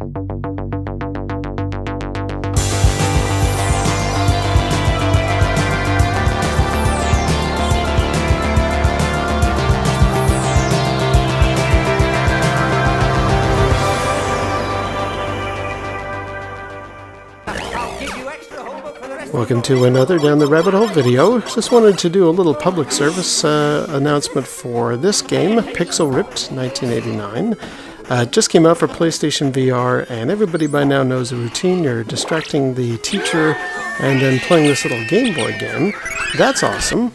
Welcome to another Down the Rabbit Hole video. Just wanted to do a little public service announcement for this game, Pixel Ripped 1989. It just came out for PlayStation VR, and everybody by now knows the routine. You're distracting the teacher and then playing this little Game Boy game. That's awesome.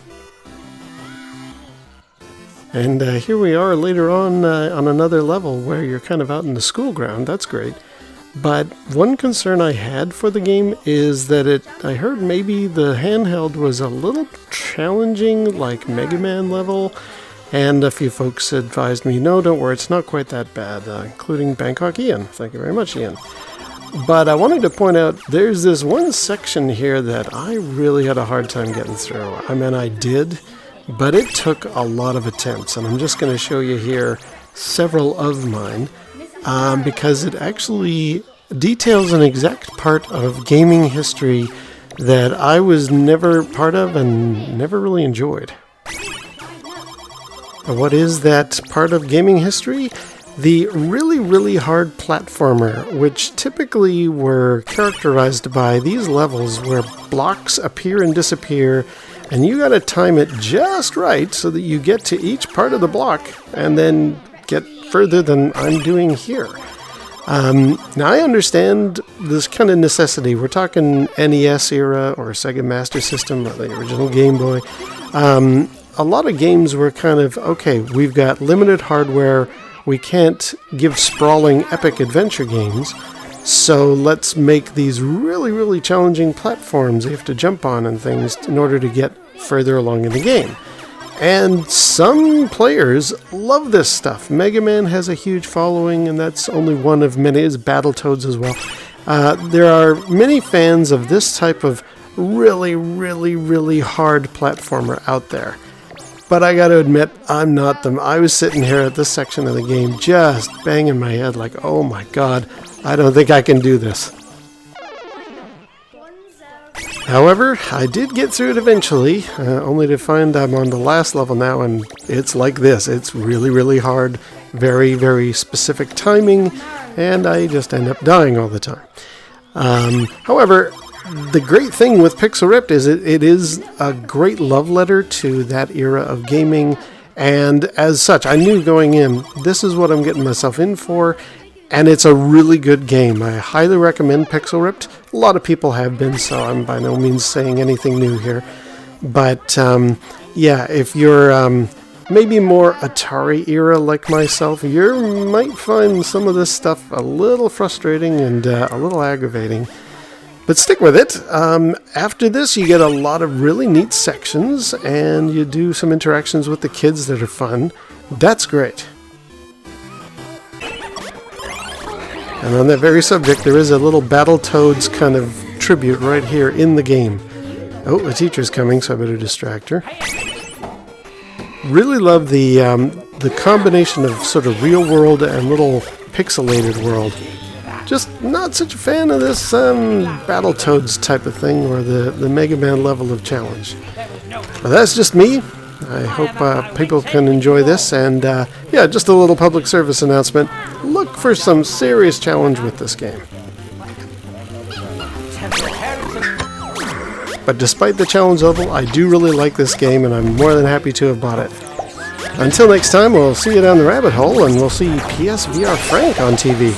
And here we are later on another level where you're kind of out in the school ground. That's great. But one concern I had for the game is that I heard maybe the handheld was a little challenging, like MegaMan level, and a few folks advised me, no, don't worry, it's not quite that bad, including Bangkok Ian. Thank you very much, Ian. But I wanted to point out, there's this one section here that I really had a hard time getting through. I mean, I did, but it took a lot of attempts, and I'm just going to show you here several of mine. Because it actually details an exact part of gaming history that I was never part of and never really enjoyed. What is that part of gaming history? The really, really hard platformer, which typically were characterized by these levels where blocks appear and disappear, and you gotta time it just right so that you get to each part of the block and then get further than I'm doing here. Now I understand this kind of necessity. We're talking NES era or Sega Master System or the original Game Boy. A lot of games were kind of, okay, we've got limited hardware, we can't give sprawling epic adventure games, so let's make these really, really challenging platforms you have to jump on and things in order to get further along in the game. And some players love this stuff. MegaMan has a huge following, and that's only one of many. It's Battletoads as well. There are many fans of this type of really, really, really hard platformer out there. But I gotta admit, I'm not them. I was sitting here at this section of the game just banging my head like, oh my god, I don't think I can do this. However, I did get through it eventually, only to find I'm on the last level now, and it's like this. It's really, really hard, very, very specific timing, and I just end up dying all the time. However, the great thing with Pixel Ripped is it is a great love letter to that era of gaming, and as such, I knew going in, this is what I'm getting myself in for, and it's a really good game. I highly recommend Pixel Ripped. A lot of people have been, so I'm by no means saying anything new here. But yeah, if you're maybe more Atari era like myself, you might find some of this stuff a little frustrating and a little aggravating. But stick with it. After this, you get a lot of really neat sections, and you do some interactions with the kids that are fun. That's great. And on that very subject, there is a little Battletoads kind of tribute right here in the game. Oh, the teacher's coming, so I better distract her. Really love the combination of sort of real world and little pixelated world. Just not such a fan of this Battletoads type of thing or the Mega Man level of challenge. But that's just me. I hope people can enjoy this, and yeah, just a little public service announcement. Look for some serious challenge with this game. But despite the challenge level, I do really like this game, and I'm more than happy to have bought it. Until next time, we'll see you down the rabbit hole, and we'll see PSVR Frank on TV.